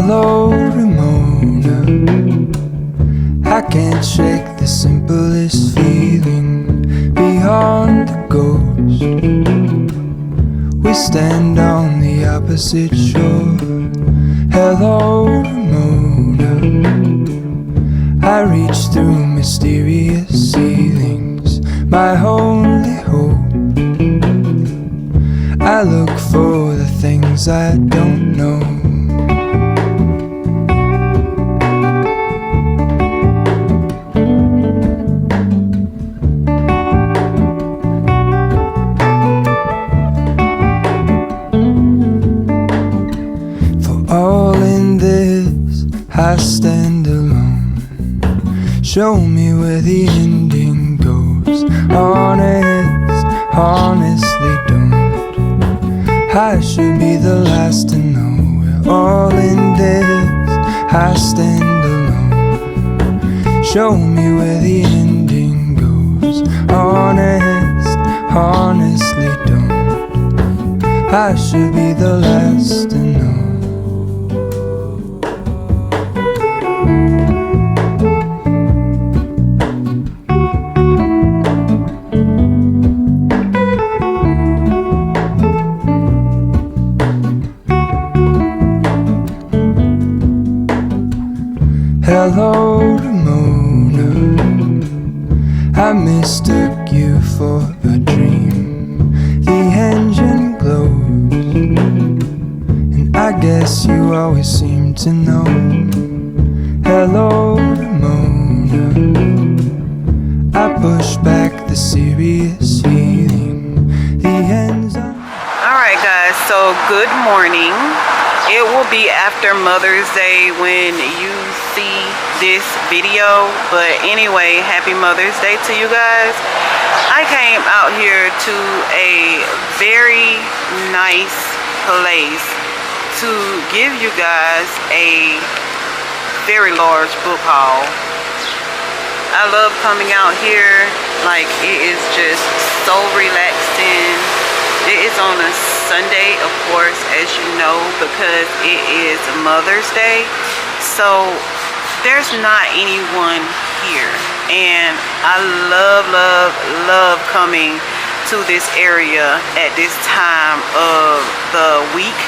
Hello, Ramona. I can't shake the simplest feeling beyond the ghost. We stand on the opposite shore. Hello, Ramona. I reach through mysterious ceilings, my only hope. I look for the things I don't know. All in this, I stand alone. Show me where the ending goes. Honestly don't. I should be the last to know. We're all in this, I stand alone. Show me where the ending goes. Honestly don't. I should be the last to know. Hello, Ramona. I mistook you for a dream. The engine glows, and I guess you always seem to know. Hello, Ramona. I push back the serious feeling. The ends are... Alright guys, so good morning. It will be after Mother's Day when you see this video, but anyway, happy Mother's Day to you guys. I came out here to a very nice place to give you guys a very large book haul. I love coming out here, like it is just so relaxing. It is on a Sunday, of course, as you know, because it is Mother's Day. So there's not anyone here. And I love coming to this area at this time of the week,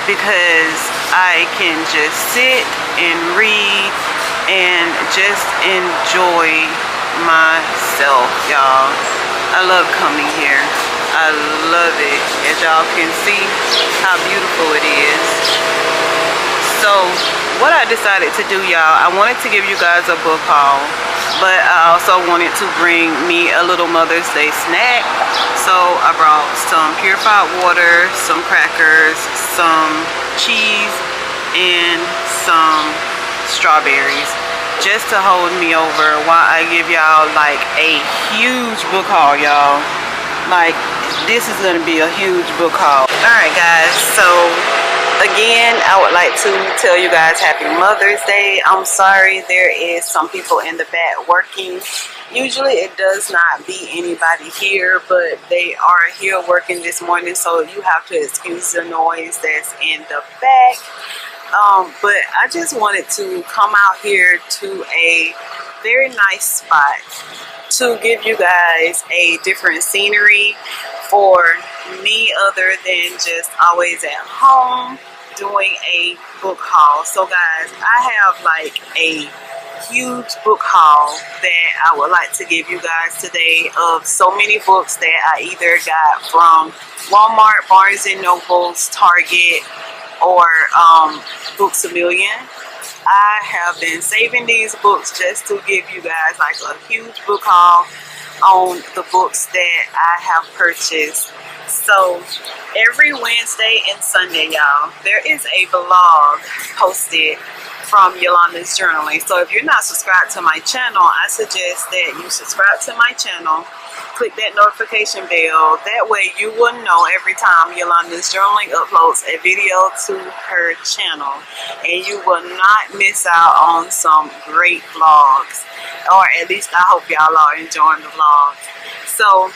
because I can just sit and read and just enjoy myself, y'all. I love coming here. I love it. As y'all can see how beautiful it is. So what I decided to do, y'all, I wanted to give you guys a book haul, but I also wanted to bring me a little Mother's Day snack. So I brought some purified water, some crackers, some cheese, and some strawberries, just to hold me over while I give y'all like a huge book haul, y'all. Like, this is gonna be a huge book haul. Alright guys, so again, I would like to tell you guys happy Mother's Day. I'm sorry there is some people in the back working. Usually it does not be anybody here, but they are here working this morning, so you have to excuse the noise that's in the back. But I just wanted to come out here to a very nice spot to give you guys a different scenery for me, other than just always at home doing a book haul. So guys, I have like a huge book haul that I would like to give you guys today, of so many books that I either got from Walmart, Barnes & Nobles, Target, or Books A Million. I have been saving these books just to give you guys like a huge book haul on the books that I have purchased. So every Wednesday and Sunday, y'all, there is a vlog posted from Yolanda's Journaling. So if you're not subscribed to my channel, I suggest that you subscribe to my channel, click that notification bell. That way you will know every time Yolanda's Journaling uploads a video to her channel, and you will not miss out on some great vlogs, or at least I hope y'all are enjoying the vlogs. So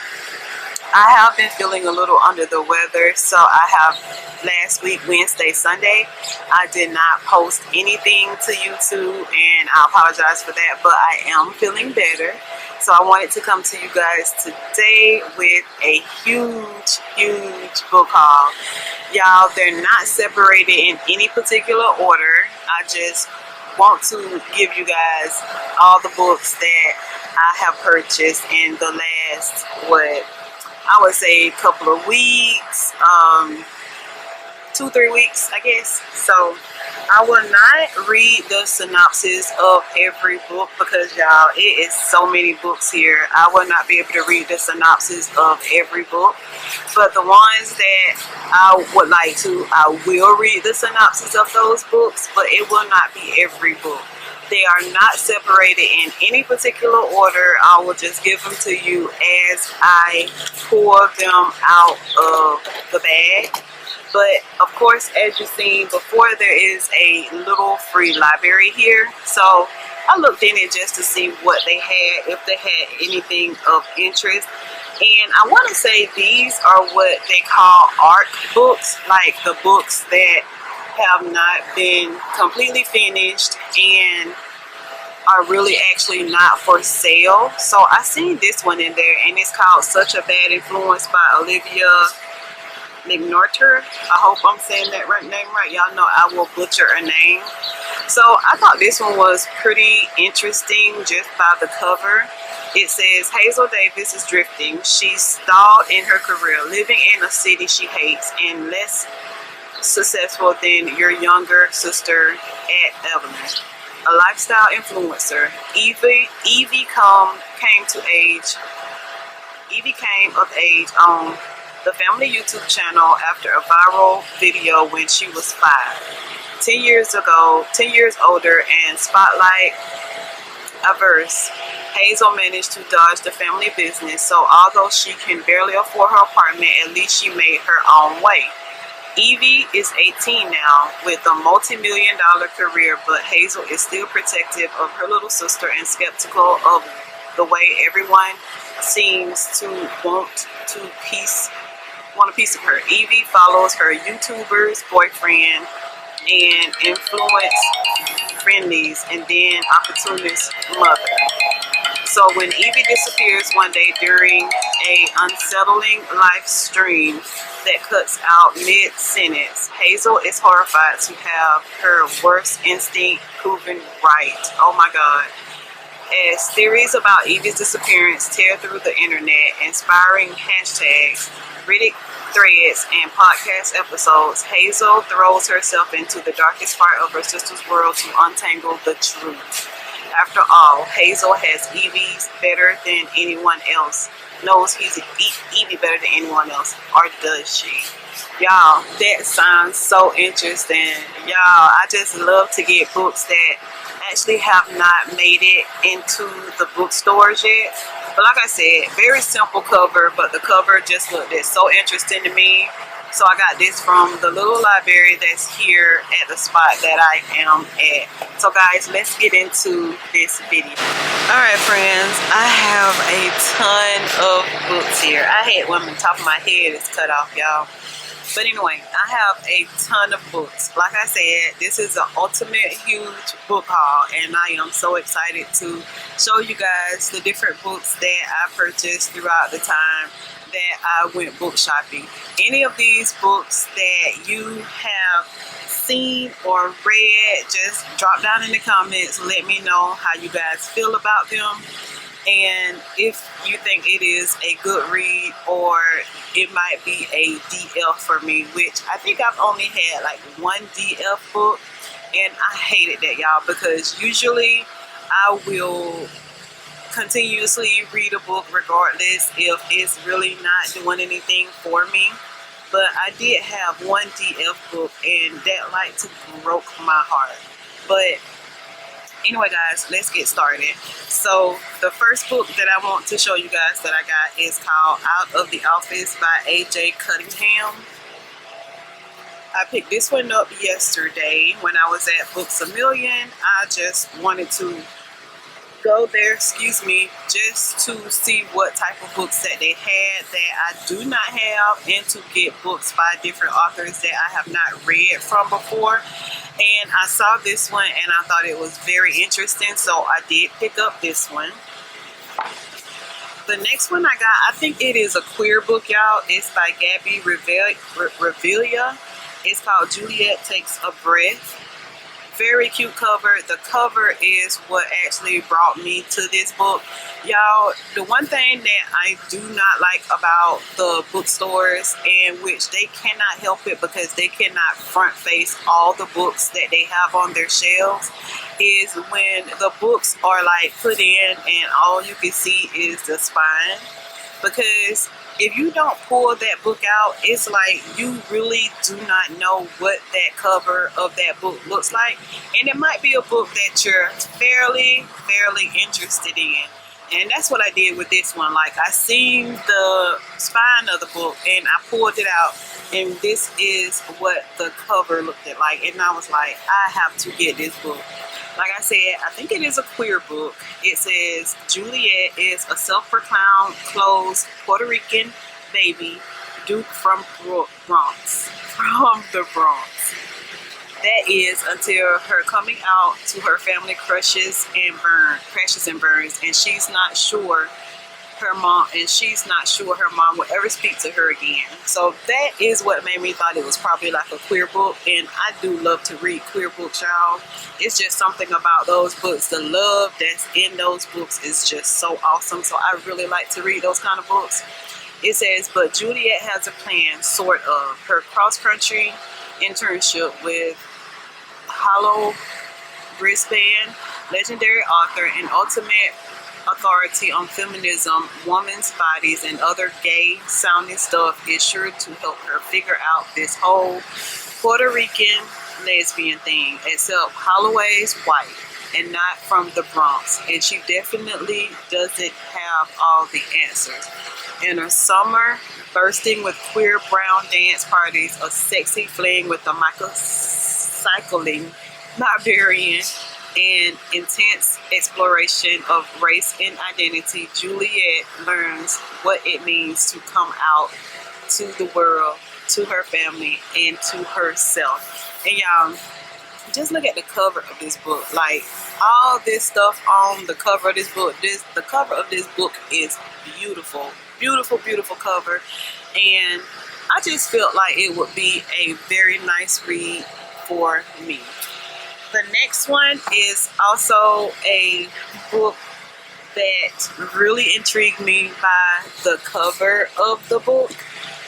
I have been feeling a little under the weather, so I have last week, Wednesday, Sunday, I did not post anything to YouTube, and I apologize for that, but I am feeling better. So I wanted to come to you guys today with a huge book haul. Y'all, they're not separated in any particular order. I just want to give you guys all the books that I have purchased in the last, I would say, couple of weeks, 2-3 weeks, I guess. So I will not read the synopsis of every book because, y'all, it is so many books here. I will not be able to read the synopsis of every book, but the ones that I would like to, I will read the synopsis of those books, but it will not be every book. They are not separated in any particular order. I will just give them to you as I pour them out of the bag. But of course, as you've seen before, there is a little free library here. So I looked in it just to see what they had, if they had anything of interest. And I want to say these are what they call ARC books, like the books that have not been completely finished and are really actually not for sale. So I seen this one in there, and it's called Such a Bad Influence by Olivia McNorter. I hope I'm saying that name right. Y'all know I will butcher a name. So I thought this one was pretty interesting just by the cover. It says Hazel Davis is drifting. She's stalled in her career, living in a city she hates and less successful than your younger sister at Evelyn. A lifestyle influencer, Evie came of age on the family YouTube channel after a viral video when she was 5. 10 years older and spotlight averse, Hazel managed to dodge the family business, so although she can barely afford her apartment, at least she made her own way. Evie is 18 now with a multi-million-dollar career, but Hazel is still protective of her little sister and skeptical of the way everyone seems to want a piece of her. Evie follows her YouTuber's boyfriend and influence friendlies and then opportunist mother. So when Evie disappears one day during a unsettling live stream that cuts out mid-sentence, Hazel is horrified to have her worst instinct proven right. Oh my God. As theories about Evie's disappearance tear through the internet, inspiring hashtags, Reddit threads, and podcast episodes, Hazel throws herself into the darkest part of her sister's world to untangle the truth. After all, Hazel has Evie's better than anyone else. Knows Evie better than anyone else, or does she? Y'all, that sounds so interesting. Y'all, I just love to get books that actually have not made it into the bookstores yet. But like I said, very simple cover, but the cover just looked so interesting to me. So I got this from the little library that's here at the spot that I am at. So guys, let's get into this video. Alright friends, I have a ton of books here. I had one on the top of my head is cut off, y'all. But anyway, I have a ton of books. Like I said, this is an ultimate huge book haul, and I am so excited to show you guys the different books that I purchased throughout the time that I went book shopping. Any of these books that you have seen or read, just drop down in the comments. Let me know how you guys feel about them, and if you think it is a good read or it might be a DF for me, which I think I've only had like one DF book, and I hated that, y'all, because usually I will continuously read a book regardless if it's really not doing anything for me. But I did have one DF book, and that like to broke my heart. But anyway guys, let's get started. So the first book that I want to show you guys that I got is called Out of the Office by A.J. Cunningham. I picked this one up yesterday when I was at Books A Million. I just wanted to go there, excuse me, just to see what type of books that they had that I do not have, and to get books by different authors that I have not read from before. And I saw this one and I thought it was very interesting, so I did pick up this one. The next one I got, I think it is a queer book, y'all. It's by Gabby Revilla. It's called Juliet Takes a Breath. Very cute cover. The cover is what actually brought me to this book. Y'all, the one thing that I do not like about the bookstores, in which they cannot help it because they cannot front face all the books that they have on their shelves, is when the books are like put in and all you can see is the spine. Because if you don't pull that book out, it's like you really do not know what that cover of that book looks like. And it might be a book that you're fairly interested in. And that's what I did with this one. Like, I seen the spine of the book and I pulled it out, and this is what the cover looked like. And I was like, I have to get this book. Like I said, I think it is a queer book. It says Juliet is a self-proclaimed closed Puerto Rican baby Duke from Bronx. From the Bronx. That is until her coming out to her family crashes and burns, and she's not sure her mom will ever speak to her again. So that is what made me thought it was probably like a queer book, and I do love to read queer books, y'all. It's just something about those books. The love that's in those books is just so awesome. So I really like to read those kind of books. It says, but Juliet has a plan, sort of. Her cross-country internship with Hollow Brisbane, legendary author and ultimate authority on feminism, women's bodies, and other gay-sounding stuff, is sure to help her figure out this whole Puerto Rican lesbian thing. Except Holloway's white and not from the Bronx, and she definitely doesn't have all the answers. In her summer, bursting with queer brown dance parties, a sexy fling with a cycling Liberian, and intense exploration of race and identity, Juliet learns what it means to come out to the world, to her family, and to herself. And y'all, just look at the cover of this book. Like, all this stuff on the cover of this book. The cover of this book is beautiful. Beautiful cover. And I just felt like it would be a very nice read for me. The next one is also a book that really intrigued me by the cover of the book.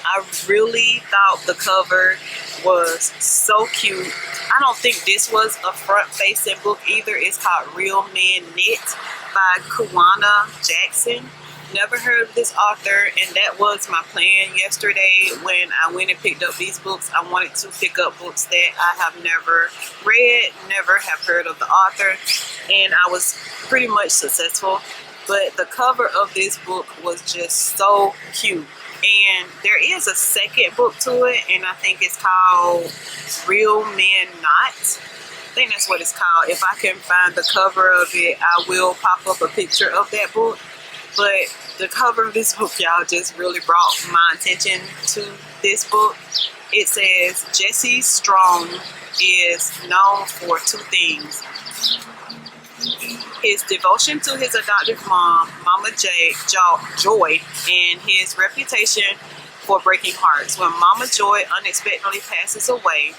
I really thought the cover was so cute. I don't think this was a front-facing book either. It's called Real Men Knit by Kawana Jackson. Never heard of this author, and that was my plan yesterday when I went and picked up these books. I wanted to pick up books that I have never read, never have heard of the author, and I was pretty much successful. But the cover of this book was just so cute. And there is a second book to it, and I think it's called Real Men Not. I think that's what it's called. If I can find the cover of it, I will pop up a picture of that book. But the cover of this book, y'all, just really brought my attention to this book. It says, Jesse Strong is known for two things: his devotion to his adoptive mom, Mama Joy, and his reputation for breaking hearts. When Mama Joy unexpectedly passes away,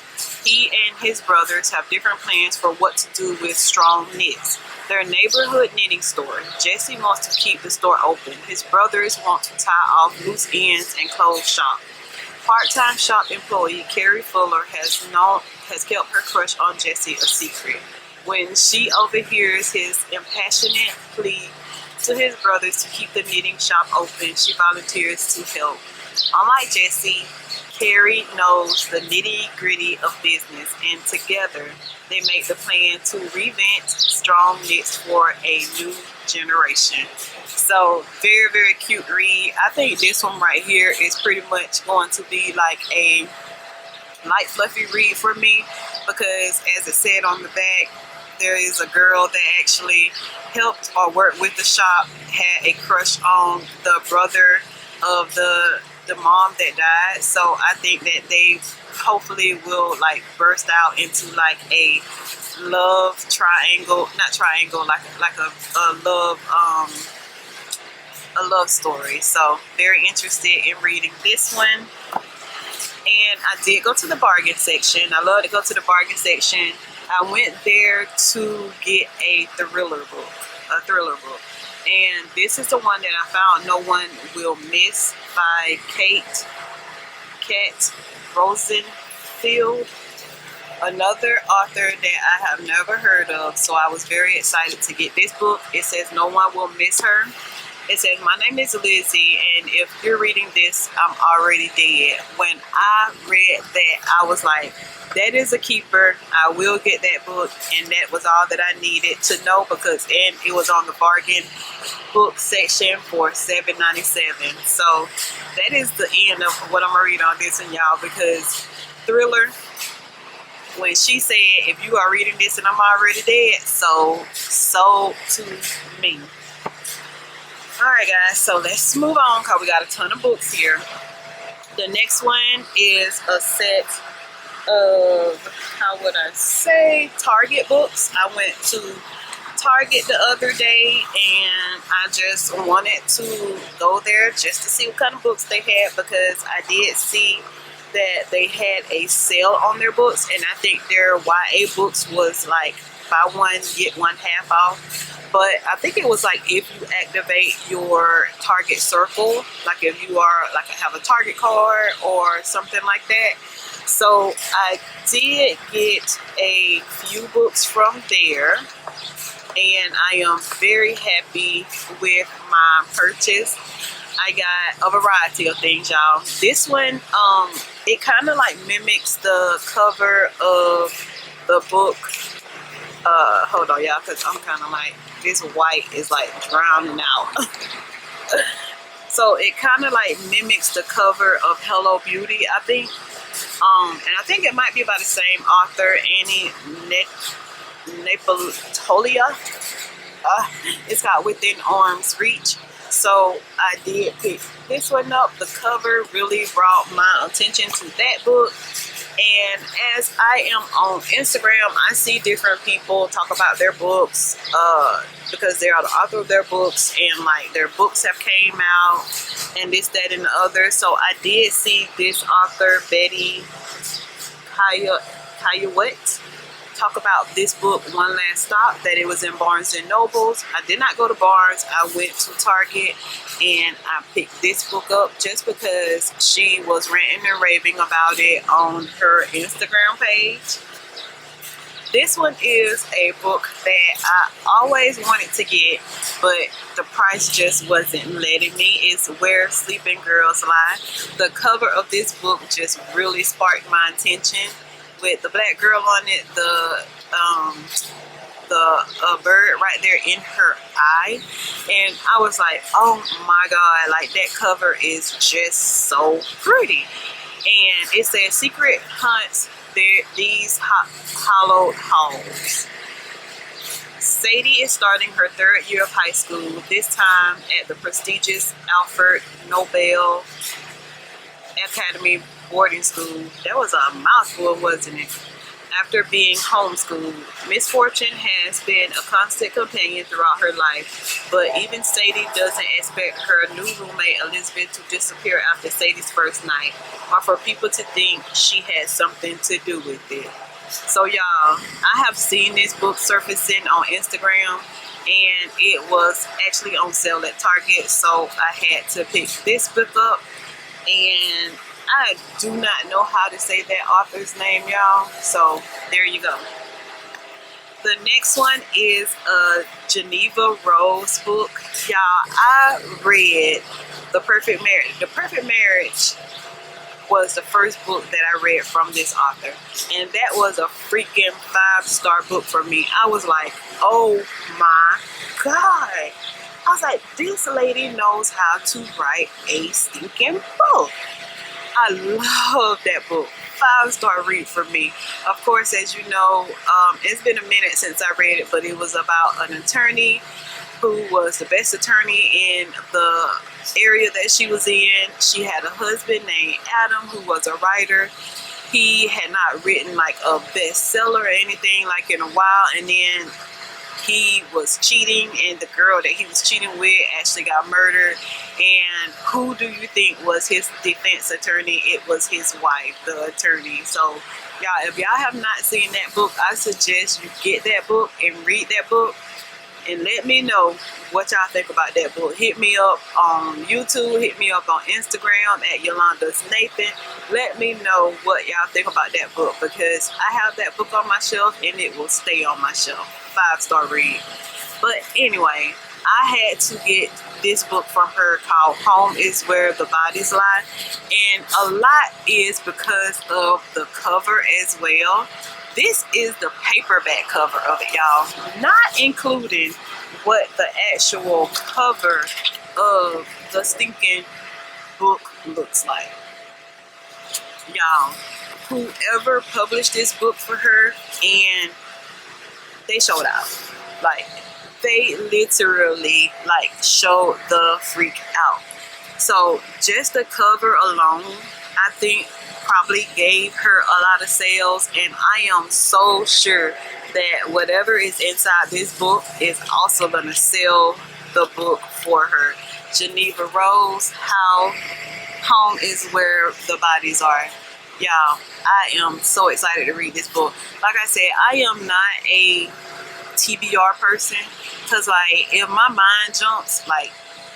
he and his brothers have different plans for what to do with Strong Knits, their neighborhood knitting store. Jesse wants to keep the store open. His brothers want to tie off loose ends and close shop. Part-time shop employee Carrie Fuller has kept her crush on Jesse a secret. When she overhears his impassioned plea to his brothers to keep the knitting shop open, she volunteers to help. Unlike Jesse, Carrie knows the nitty-gritty of business, and together they make the plan to revamp Strong Knits for a new generation. So, very cute read. I think this one right here is pretty much going to be like a light fluffy read for me, because as it said on the back, there is a girl that actually helped or worked with the shop, had a crush on the brother of the mom that died. So I think that they hopefully will like burst out into like a love triangle, not triangle, like a love story. So very interested in reading this one. And I did go to the bargain section. I love to go to the bargain section. I went there to get a thriller book. And this is the one that I found, No One Will Miss, by Kat Rosenfield, another author that I have never heard of. So I was very excited to get this book. It says No One Will Miss Her. It says, my name is Lizzie, and if you're reading this, I'm already dead. When I read that, I was like, that is a keeper. I will get that book, and that was all that I needed to know, because and it was on the bargain book section for $7.97. So that is the end of what I'm gonna read on this one, y'all, because thriller, when she said, if you are reading this and I'm already dead, so to me. Alright guys, so let's move on because we got a ton of books here. The next one is a set of, how would I say, Target books. I went to Target the other day and I just wanted to go there just to see what kind of books they had, because I did see that they had a sale on their books, and I think their YA books was like buy one get one half off. But I think it was like if you activate your Target circle, like if you are like have a Target card or something like that. So I did get a few books from there, and I am very happy with my purchase. I got a variety of things, y'all. This one, it kind of like mimics the cover of the book. Hold on, y'all, because I'm kind of like, this white is like drowning out. So it kind of like mimics the cover of Hello Beauty, I think. And I think it might be by the same author, Annie Nepatolia. It's got Within Arm's Reach. So I did pick this one up. The cover really brought my attention to that book. And as I am on Instagram, I see different people talk about their books because they are the author of their books, and like their books have came out and this, that, and the other. So I did see this author, Betty Kayawet, talk about this book, One Last Stop, that it was in Barnes and Nobles. I did not go to Barnes. I went to Target and I picked this book up just because she was ranting and raving about it on her Instagram page. This one is a book that I always wanted to get, but the price just wasn't letting me. It's Where Sleeping Girls Lie. The cover of this book just really sparked my attention, with the black girl on it, the bird right there in her eye, and I was like, oh my god, like that cover is just so pretty. And it says Secret Hunts These Hollowed Halls. Sadie is starting her 3rd year of high school, this time at the prestigious Alfred Nobel Academy boarding school. That was a mouthful, wasn't it? After being homeschooled, misfortune has been a constant companion throughout her life, but even Sadie doesn't expect her new roommate Elizabeth to disappear after Sadie's first night, or for people to think she had something to do with it. So y'all, I have seen this book surfacing on Instagram, and it was actually on sale at Target, so I had to pick this book up. And I do not know how to say that author's name, y'all. So there you go. The next one is a Geneva Rose book. Y'all, I read The Perfect Marriage. The Perfect Marriage was the first book that I read from this author, and that was a freaking 5-star book for me. I was like, oh my god. I was like, this lady knows how to write a stinking book. I love that book. 5-star read for me. Of course, as you know, it's been a minute since I read it, but it was about an attorney who was the best attorney in the area that she was in. She had a husband named Adam who was a writer. He had not written like a bestseller or anything like in a while, and then he was cheating, and the girl that he was cheating with actually got murdered. And who do you think was his defense attorney? It was his wife, the attorney. So y'all, if y'all have not seen that book, I suggest you get that book and read that book, and let me know what y'all think about that book. Hit me up on YouTube, hit me up on Instagram at yolandas-Nathan. Let me know what y'all think about that book, because I have that book on my shelf and it will stay on my shelf. 5-star read. But anyway, I had to get this book from her called Home is Where the Bodies Lie, and a lot is because of the cover as well. This is the paperback cover of it, y'all, not including what the actual cover of the stinking book looks like. Y'all, whoever published this book for her, and they showed out. Like, they literally like showed the freak out. So just the cover alone, I think probably gave her a lot of sales, and I am so sure that whatever is inside this book is also going to sell the book for her. Geneva Rose, How Home is Where the Bodies Are. Y'all, I am so excited to read this book. Like I said, I am not a TBR person, because like if my mind jumps, like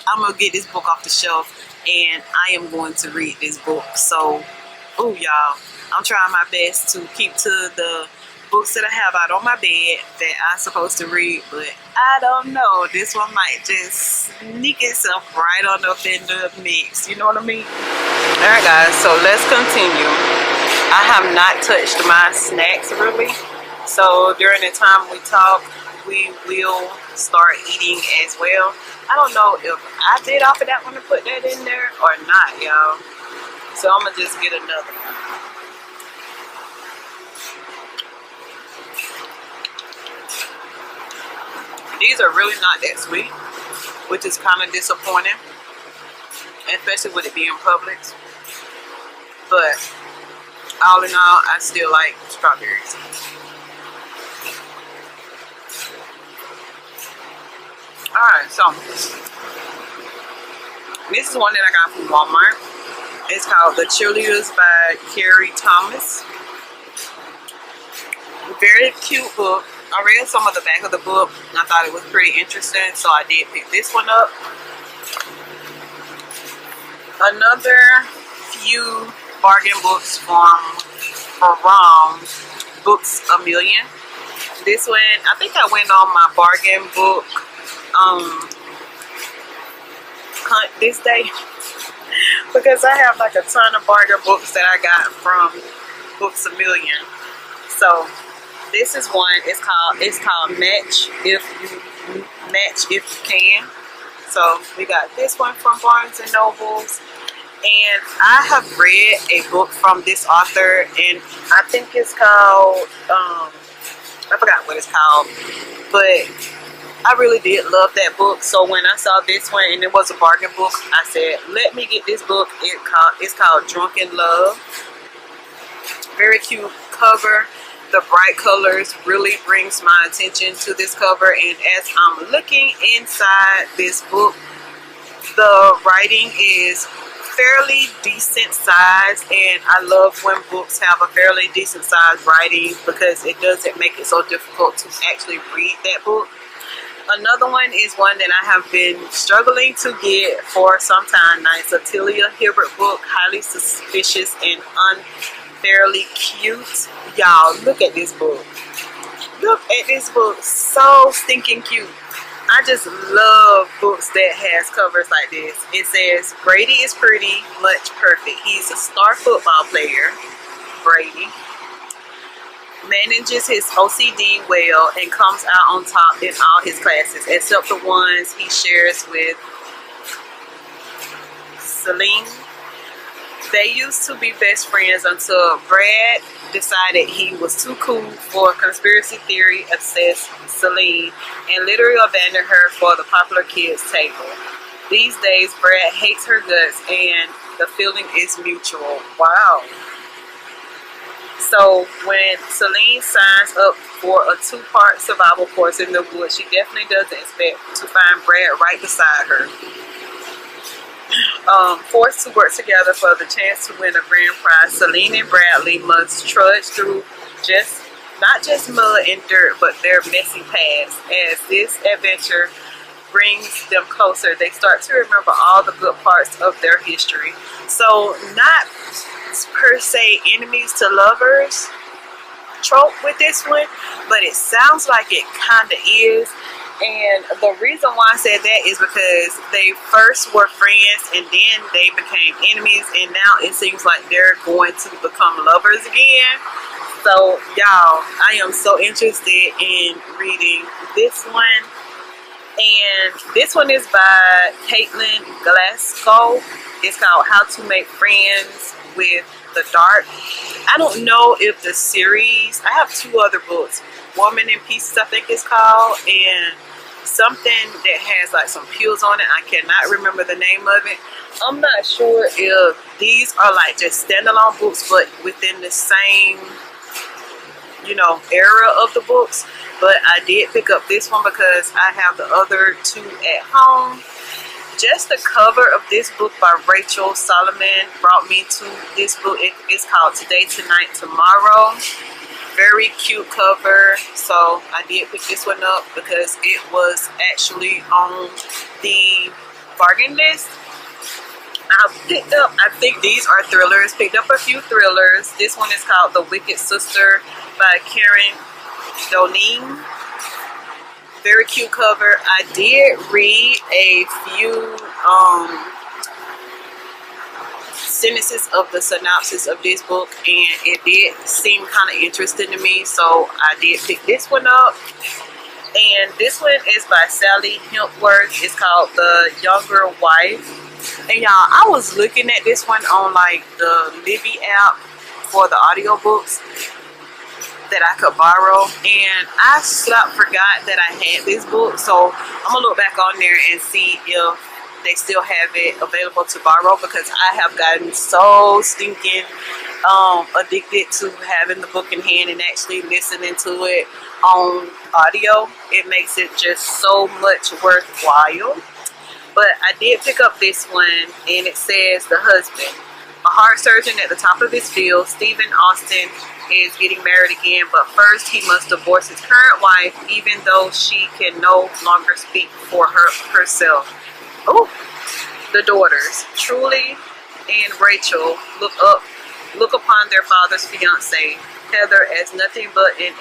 I'm gonna get this book off the shelf and I am going to read this book. So oh y'all, I'm trying my best to keep to the books that I have out on my bed that I'm supposed to read, but I don't know, this one might just sneak itself right on up in the mix, you know what I mean? Alright guys, so let's continue. I have not touched my snacks really, so during the time we talk, we will start eating as well. I don't know if I did offer that one to put that in there or not, y'all. So I'm gonna just get another one. These are really not that sweet, which is kind of disappointing, especially with it being Publix. But all in all, I still like strawberries. Alright, so this is one that I got from Walmart. It's called The Cheerleaders by Carrie Thomas. Very cute book. I read some of the back of the book and I thought it was pretty interesting, so I did pick this one up. Another few bargain books from Books A Million. This one, I think I went on my bargain book hunt this day because I have like a ton of bargain books that I got from Books A Million. So this is one. It's called Match If You Can. So we got this one from Barnes and Nobles, and I have read a book from this author, and I think it's called I forgot what it's called, but I really did love that book. So when I saw this one and it was a bargain book, I said, let me get this book. It's called Drunken Love. Very cute cover. The bright colors really brings my attention to this cover, and as I'm looking inside this book, the writing is fairly decent size, and I love when books have a fairly decent size writing because it doesn't make it so difficult to actually read that book. Another one is one that I have been struggling to get for some time now. It's a Talia Hibbert book, Highly Suspicious and Unfairly Cute. Y'all, look at this book. Look at this book. So stinking cute. I just love books that has covers like this. It says, Brady is pretty much perfect. He's a star football player, Brady. Manages his OCD well and comes out on top in all his classes, except the ones he shares with Celine. They used to be best friends until Brad decided he was too cool for conspiracy theory obsessed Celine and literally abandoned her for the popular kids table. These days, Brad hates her guts and the feeling is mutual. Wow. So when Celine signs up for a 2-part survival course in the woods, she definitely doesn't expect to find Brad right beside her. Forced to work together for the chance to win a grand prize, Celine and Bradley must trudge through not just mud and dirt, but their messy past. As this adventure brings them closer, they start to remember all the good parts of their history. So not per se enemies to lovers trope with this one, but it sounds like it kind of is. And the reason why I said that is because they first were friends and then they became enemies, and now it seems like they're going to become lovers again. So y'all, I am so interested in reading this one. And this one is by Caitlin Glasgow. It's called How to Make Friends with the Dark. I don't know if the series, I have 2 other books. Woman in Pieces, I think it's called, and something that has like some pills on it. I cannot remember the name of it. I'm not sure if these are like just standalone books, but within the same, era of the books. But I did pick up this one because I have the other 2 at home. Just the cover of this book by Rachel Solomon brought me to this book. It's called Today, Tonight, Tomorrow. Very cute cover. So I did pick this one up because it was actually on the bargain list. I think these are thrillers. Picked up a few thrillers. This one is called The Wicked Sister by Karen Doning. Very cute cover. I did read a few sentences of the synopsis of this book, and it did seem kind of interesting to me, so I did pick this one up. And this one is by Sally Hempworth. It's called The Younger Wife. And y'all, I was looking at this one on like the Libby app for the audiobooks that I could borrow, and I forgot that I had this book, so I'm gonna look back on there and see if they still have it available to borrow, because I have gotten so stinking addicted to having the book in hand and actually listening to it on audio. It makes it just so much worthwhile. But I did pick up this one, and it says The Husband. A heart surgeon at the top of his field, Stephen Austin is getting married again, but first he must divorce his current wife, even though she can no longer speak for herself. Oh, the daughters, Truly and Rachel, look upon their father's fiancée, Heather, as nothing but an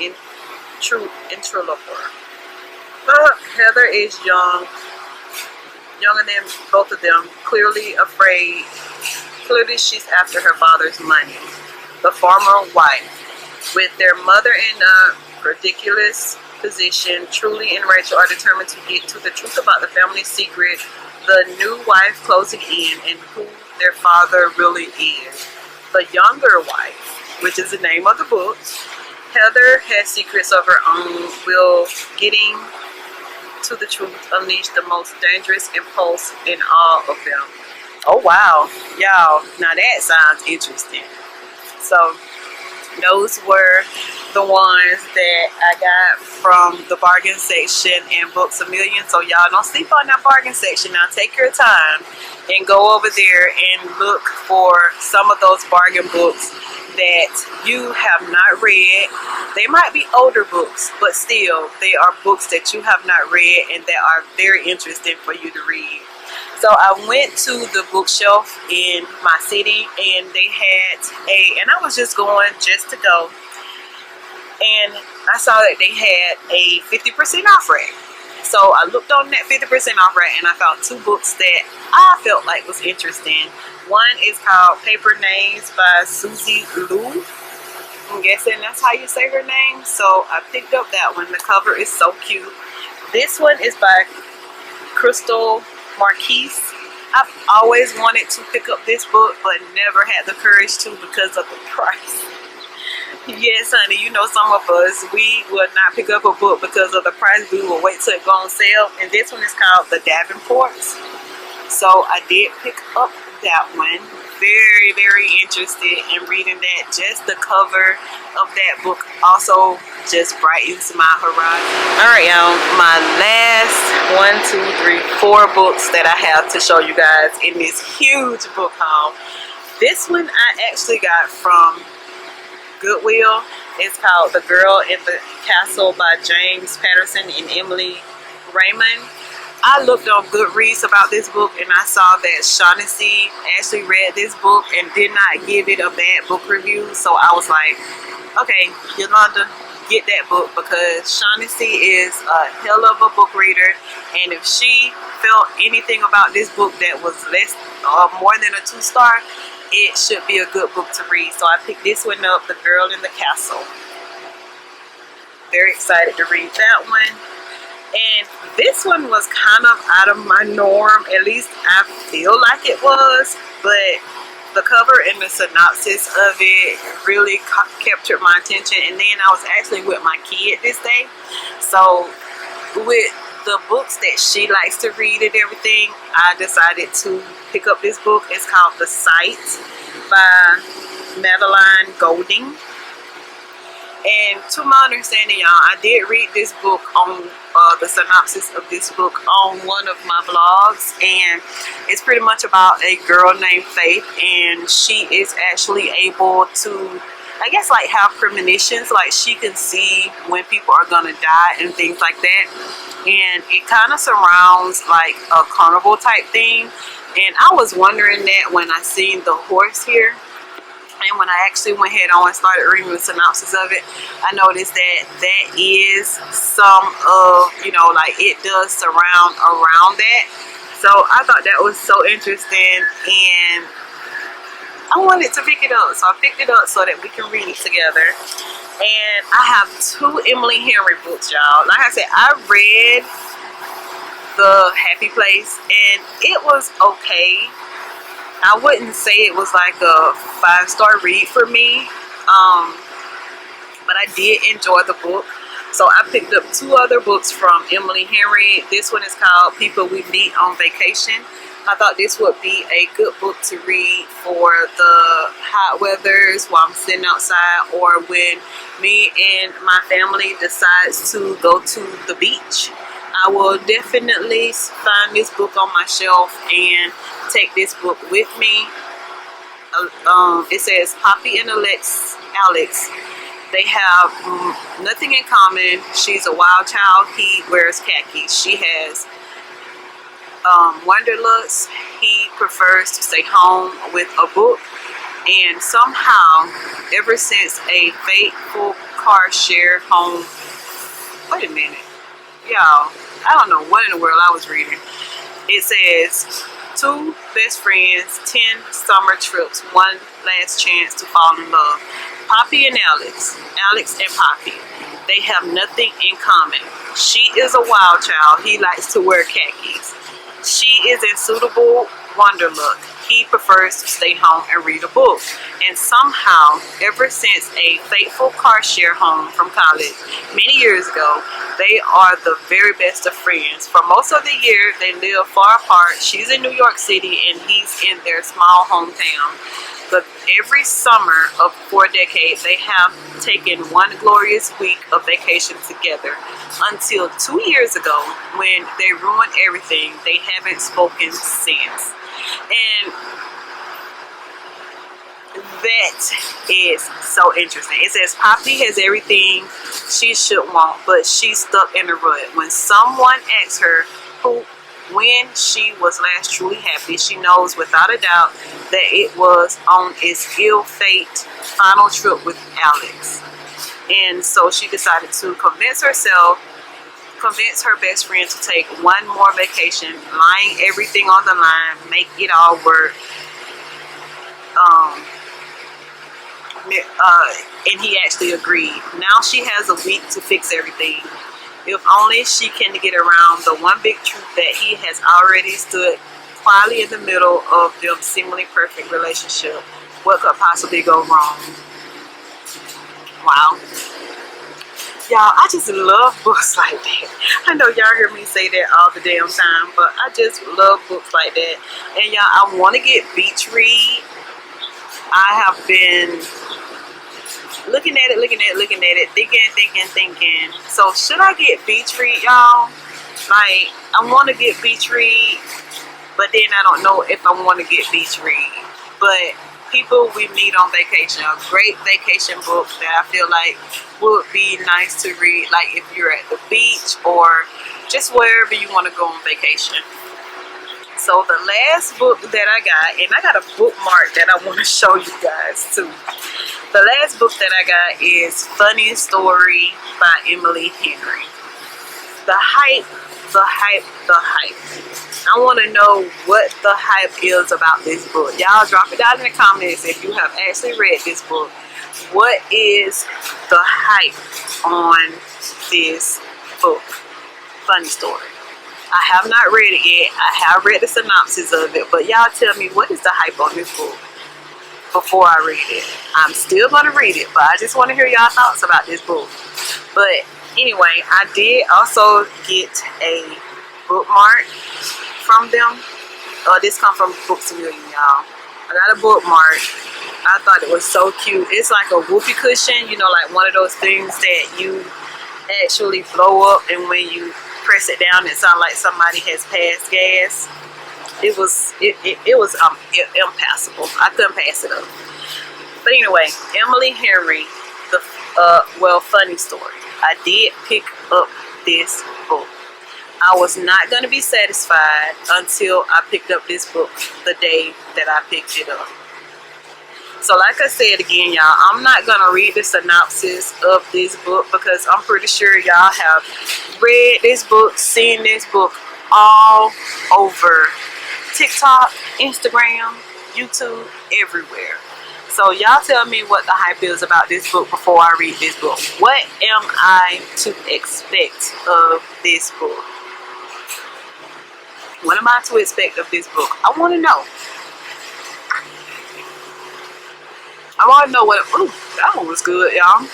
interloper. Heather is younger than both of them, clearly afraid. Clearly she's after her father's money. The former wife. With their mother in a ridiculous position, Truly and Rachel are determined to get to the truth about the family secret, the new wife closing in, and who their father really is. The Younger Wife, which is the name of the book. Heather has secrets of her own. Will getting to the truth unleash the most dangerous impulse in all of them. Oh wow, y'all, now that sounds interesting. So those were the ones that I got from the bargain section in Books A Million. So y'all don't sleep on that bargain section. Now take your time and go over there and look for some of those bargain books that you have not read. They might be older books, but still they are books that you have not read and that are very interesting for you to read. So I went to the bookshelf in my city, and they had and I was just going just to go, and I saw that they had a 50% off rack. So I looked on that 50% off rack, and I found 2 books that I felt like was interesting. One is called Paper Names by Susie Liu. I'm guessing that's how you say her name. So I picked up that one. The cover is so cute. This one is by Crystal Marquise, I've always wanted to pick up this book, but never had the courage to because of the price. Yes, honey, you know some of us, we will not pick up a book because of the price. We will wait till it go on sale. And this one is called The Davenports. So I did pick up that one. Very, very interested in reading that. Just the cover of that book also just brightens my horizon. Alright, y'all, my last 4 books that I have to show you guys in this huge book haul. This one I actually got from Goodwill. It's called The Girl in the Castle by James Patterson and Emily Raymond. I looked on Goodreads about this book and I saw that Shaughnessy actually read this book and did not give it a bad book review. So I was like, okay, Yolanda, get that book, because Shaughnessy is a hell of a book reader. And if she felt anything about this book that was less or more than a 2-star, it should be a good book to read. So I picked this one up, The Girl in the Castle. Very excited to read that one. And this one was kind of out of my norm, at least I feel like it was, but the cover and the synopsis of it really captured my attention. And then I was actually with my kid this day, so with the books that she likes to read and everything, I decided to pick up this book. It's called The Sight by Madeline Golding. And to my understanding, y'all, I did read this book on the synopsis of this book on one of my vlogs, and it's pretty much about a girl named Faith, and she is actually able to, I guess, like have premonitions, like she can see when people are gonna die and things like that. And it kind of surrounds like a carnival type thing, and I was wondering that when I seen the horse here. And when I actually went ahead on and started reading the synopsis of it, I noticed that that is some of, you know, like it does surround around that. So I thought that was so interesting, and I wanted to pick it up. So I picked it up so that we can read it together. And I have 2 Emily Henry books, y'all. Like I said, I read The Happy Place, and it was okay. I wouldn't say it was like a 5-star read for me, but I did enjoy the book. So I picked up 2 other books from Emily Henry. This one is called People We Meet on Vacation. I thought this would be a good book to read for the hot weathers while I'm sitting outside, or when me and my family decides to go to the beach. I will definitely find this book on my shelf and take this book with me. It says Poppy and Alex. They have nothing in common. She's a wild child. He wears khakis. She has wanderlust. He prefers to stay home with a book. And somehow, ever since a fateful car share home. Wait a minute. Y'all, I don't know what in the world I was reading. It says 2 best friends, 10 summer trips, 1 last chance to fall in love. Poppy and Alex and Poppy, they have nothing in common. She is a wild child. He likes to wear khakis. She is in suitable wanderlust. He prefers to stay home and read a book. And somehow, ever since a fateful car share home from college many years ago, they are the very best of friends. For most of the year, they live far apart. She's in New York City and he's in their small hometown. But every summer of 4 decades, they have taken one glorious week of vacation together, until 2 years ago when they ruined everything. They haven't spoken since. And that is so interesting. It says Poppy has everything she should want, but she's stuck in a rut. When someone asks her when she was last truly happy, she knows without a doubt that it was on its ill-fated final trip with Alex. And so she decided to convince her best friend to take one more vacation, lying everything on the line, make it all work. And he actually agreed. Now she has a week to fix everything. If only she can get around the one big truth that he has already stood quietly in the middle of them seemingly perfect relationship. What could possibly go wrong? Wow. Y'all, I just love books like that. I know y'all hear me say that all the damn time, but I just love books like that. And y'all, I want to get Beach Read. I have been looking at it, thinking. So should I get Beach Read, y'all? Like, I want to get Beach Read, but then I don't know if I want to get Beach Read. But people we meet on vacation, a great vacation book that I feel like would be nice to read, like if you're at the beach or just wherever you want to go on vacation. So the last book that I got, and I got a bookmark that I want to show you guys too. The last book that I got is Funny Story by Emily Henry. The hype. I want to know what the hype is about this book. Y'all drop it down in the comments if you have actually read this book. What is the hype on this book? Funny Story. I have not read it yet. I have read the synopsis of it, but y'all tell me, what is the hype on this book before I read it? I'm still going to read it, but I just want to hear y'all thoughts about this book. But anyway, I did also get a bookmark from them. This come from Books A Million, y'all. I got a bookmark. I thought it was so cute. It's like a whoopee cushion, you know, like one of those things that you actually blow up, and when you press it down, it sounds like somebody has passed gas. It was impassable. I couldn't pass it up. But anyway, Emily Henry, Funny Story. I did pick up this book. I was not going to be satisfied until I picked up this book the day that I picked it up. So like I said again, y'all, I'm not going to read the synopsis of this book because I'm pretty sure y'all have read this book, seen this book all over TikTok, Instagram, YouTube, everywhere. So y'all tell me what the hype is about this book before I read this book. What am I to expect of this book? What am I to expect of this book? I want to know. I want to know what... Ooh, that one was good, y'all.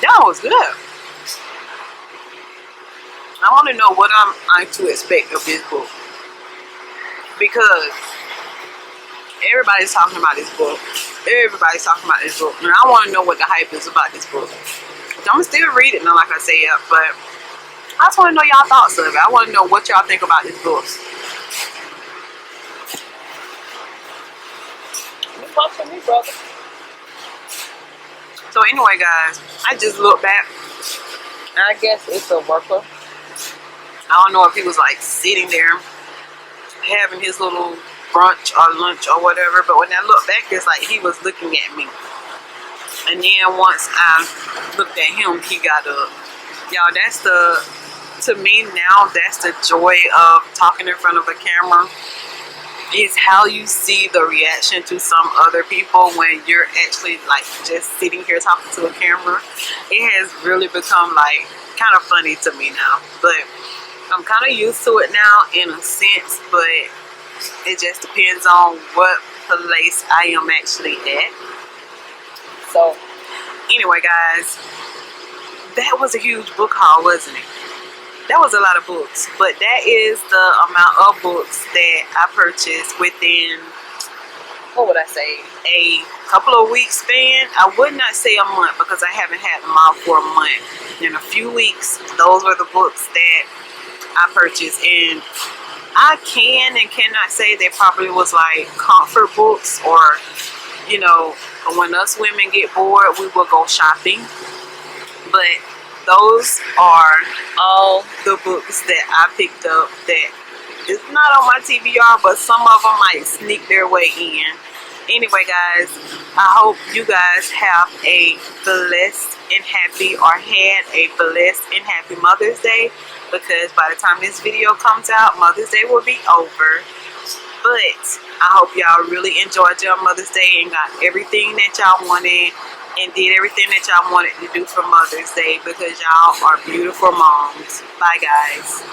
That one was good. I want to know what I'm to expect of this book. Because everybody's talking about this book. Everybody's talking about this book. And I want to know what the hype is about this book. I'm still reading it, like I said, but I just want to know y'all thoughts of it. I want to know what y'all think about this book. You watching me, brother? So anyway, guys, I just looked back. And I guess it's a worker. I don't know if he was like sitting there having his little brunch or lunch or whatever, but when I look back, it's like he was looking at me. And then once I looked at him, he got up. Y'all, that's to me now, that's the joy of talking in front of a camera, is how you see the reaction to some other people when you're actually like just sitting here talking to a camera. It has really become like kind of funny to me now, but I'm kind of used to it now in a sense, but it just depends on what place I am actually at. So anyway, guys, that was a huge book haul, wasn't it? That was a lot of books, but that is the amount of books that I purchased within, what would I say, a couple of weeks span. I would not say a month because I haven't had them all for a month. In a few weeks, those were the books that I purchased, and I can and cannot say they probably was like comfort books, or, you know, when us women get bored, we will go shopping. But those are all the books that I picked up that is not on my TBR, but some of them might sneak their way in. Anyway, guys, I hope you guys have a blessed and happy, or had a blessed and happy Mother's Day, because by the time this video comes out, Mother's Day will be over. But I hope y'all really enjoyed your Mother's Day and got everything that y'all wanted and did everything that y'all wanted to do for Mother's Day, because y'all are beautiful moms. Bye, guys.